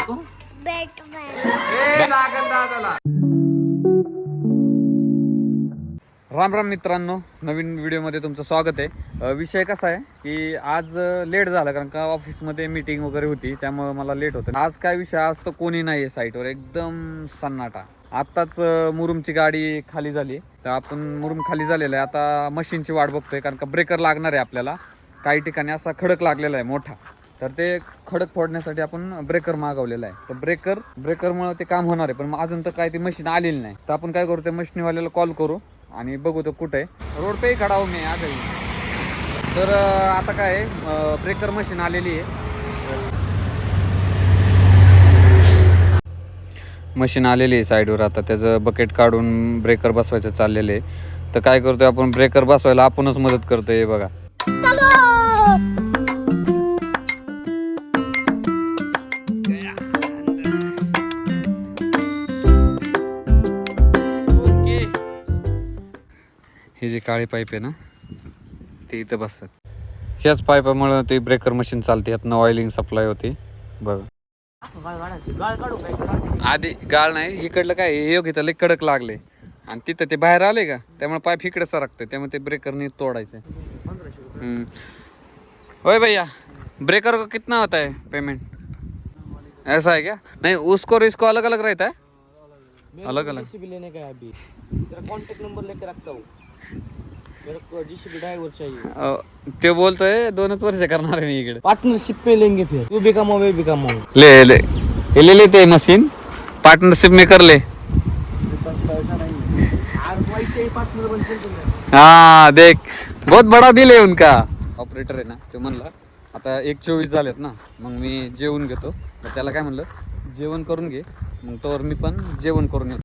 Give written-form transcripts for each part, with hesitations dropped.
राम राम मित्रांनो, नवीन व्हिडिओमध्ये तुमचं स्वागत आहे. विषय कसा आहे की आज लेट झाला कारण का ऑफिसमध्ये मीटिंग वगैरे होती, त्यामुळे मला लेट होतं. आज काय विषय, आज तर कोणी नाही आहे साईटवर, एकदम सन्नाटा. आत्ताच मुरुमची गाडी खाली झाली, तर आपण मुरुम खाली झालेलं आहे. आता मशीनची वाट बघतोय कारण का ब्रेकर लागणार आहे आपल्याला. काही ठिकाणी असा खडक लागलेला आहे मोठा, तर ते खडक फोडण्यासाठी आपण ब्रेकर मागवलेला आहे. तर ब्रेकरमुळे ते काम होणार आहे, पण अजून तर काय ती मशीन आलेली नाही. तर आपण काय करू, त्या मशीनवाल्याला कॉल करू आणि बघू तो कुठे आहे. रोड पे खडा हो मी आजही. तर आता काय ब्रेकर मशीन आलेली आहे, मशीन आलेली आहे साईडवर. आता त्याचं बकेट काढून ब्रेकर बसवायचं चाललेलं आहे. तर काय करतोय आपण, ब्रेकर बसवायला आपणच मदत करतोय. बघा ही जी काळी पाईप आहे ना, ती इथं बसतात. ह्याच पाईपामुळे ती ब्रेकर मशीन चालते. यातनं ऑइलिंग सप्लाय होती. बघा आधी गाळ नाही, इकडलं काय योग इथं लई कडक लागले आणि तिथं ते बाहेर आले का, त्यामुळे पाईप इकडे सरकतोय, त्यामुळे ते ब्रेकरनी तोडायचं. ओए भैया, ब्रेकर का कितना होता है पेमेंट? ऐसा है क्या? नहीं, उसको और इसको अलग अलग रहता है, अलग अलग. जीसीबी लेने का है अभी, तेरा कांटेक्ट नंबर लेके रखता हूँ. मेरे को जीसीबी ड्राइवर चाहिए. ते बोलतोय 2च वर्ष करणार आहे मी इकडे. पार्टनरशिप में लेंगे, फिर तू भी कमाओ मैं भी कमाऊं. ले लेते मशीन, पार्टनरशिप में कर ले. पैसा नहीं है यार, वैसे ही पार्टनर बनते हैं. हाँ देख, बहुत बड़ा दिल है उनका. ऑपरेटर आहे ना, तो म्हणला आता 1:24 झालेत ना, मग मी जेवून घेतो. तर त्याला काय म्हणलं, जेवण करून घे, मग तोवर मी पण जेवण करून येतो.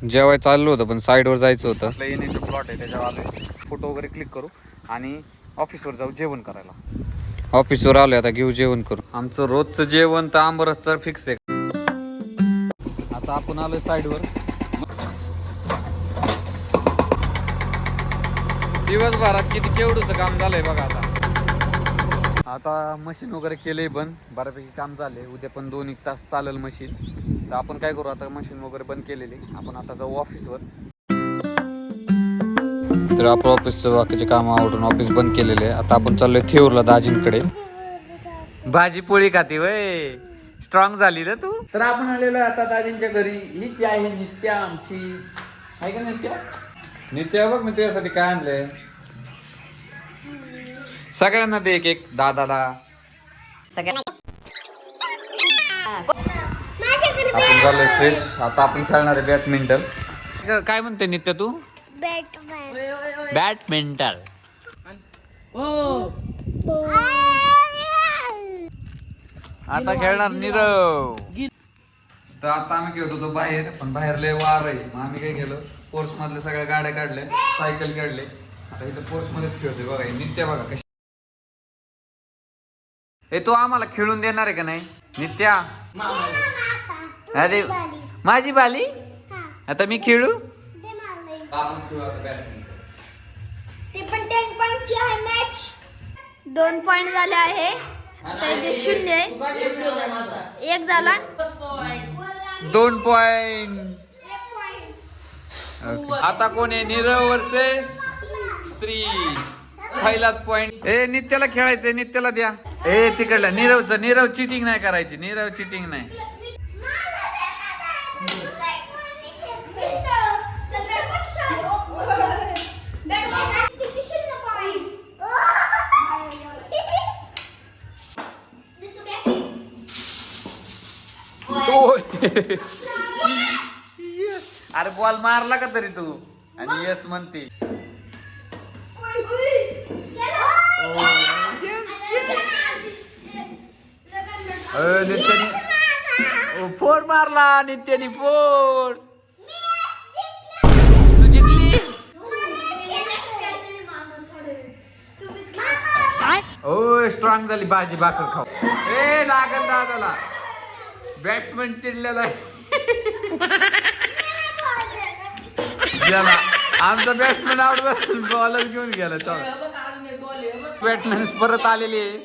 जेवाय चाललो होतं, पण साईडवर जायचं होतं. आपलं येण्याचं प्लॉट आहे, त्याच्यावर आलोय. फोटो वगैरे क्लिक करू आणि ऑफिसवर जाऊ जेवण करायला. ऑफिसवर आलोय, आता घेऊ जेवण करू. आमचं रोजचं जेवण तर आंबरसचं फिक्स आहे. आता आपण आलोय साईडवर. दिवसभरात किती केवढूचं काम झालंय बघा. आता मशीन वगैरे केलंय बंद, बऱ्यापैकी काम झालंय. उद्या पण 2-1 तास चालेल मशीन. तर आपण काय करू, आता मशीन वगैरे बंद केलेली, आपण आता जाऊ ऑफिसवर. तर आपण ऑफिसचं बाकीचे काम आवडून ऑफिस बंद केलेले आहे. आता आपण चाललोय थेऊरला दाजींकडे. भाजी पोळी खाती वय, स्ट्रॉंग झाली ना तू. तर आपण आलेलो आता दाजींच्या घरी. हीच आहे नित्या आमची, आहे का नित्या? नित्या बघ, मी तुझ्यासाठी काय आणलंय. सगळ्यांना दे एक दादाला. आपण झालोय फ्रेश. आता आपण खेळणार आहे बॅडमिंटन. काय म्हणते नित्या तू? बॅडमिंटन. आता खेळणार नीरव. तर आता आम्ही गेलो होतो बाहेर, पण बाहेर लय वार आहे. मग आम्ही काय केलं, पोर्स मधल्या सगळ्या गाड्या काढल्या, सायकल काढले. आता इथं पोर्स मध्येच खेळतोय. बघा नित्या, बघा कशी. हे तू आम्हाला खेळून देणार आहे का नाही नित्या? अरे माझी बाली, आता मी खेळू. ते पण 10 पॉइंटची आहे मॅच. 2 पॉइंट झाले आहे, त्याचे 0 आहे. 1 झाला, 2 पॉइंट. आता कोण आहे, नीरव वर्सेस श्री. पहिलाच पॉइंट. ए नित्याला खेळायचंय, नित्याला द्या. ए तिकडला नीरव चिटिंग नाही करायची, नीरव चिटिंग नाही. अरे बॉल मारला का तरी तू, आणि यस म्हणते. नित्याने 4 मारला, नित्याने 4. तू जिंकली. ओ स्ट्रॉंग झाली, भाजी भाकर खाऊ. ए लागल दादाला. बॅट्समन चिडलेला आहे. आमचा बॅट्समॅन आउट बसून बॉलच घेऊन गेला. बॅट्समॅन परत आलेले आहे.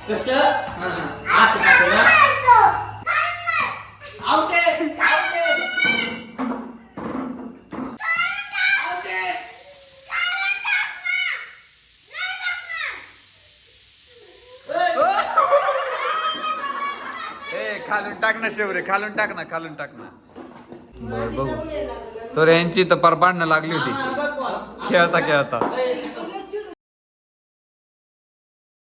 कसं असं टाकू ना आउट आहे आउट आहे खालून टाक ना शेवरे, खालून टाक ना, खालून टाक ना. बघू तर यांची तर पार भांडणं लागली होती खेळता खेळता.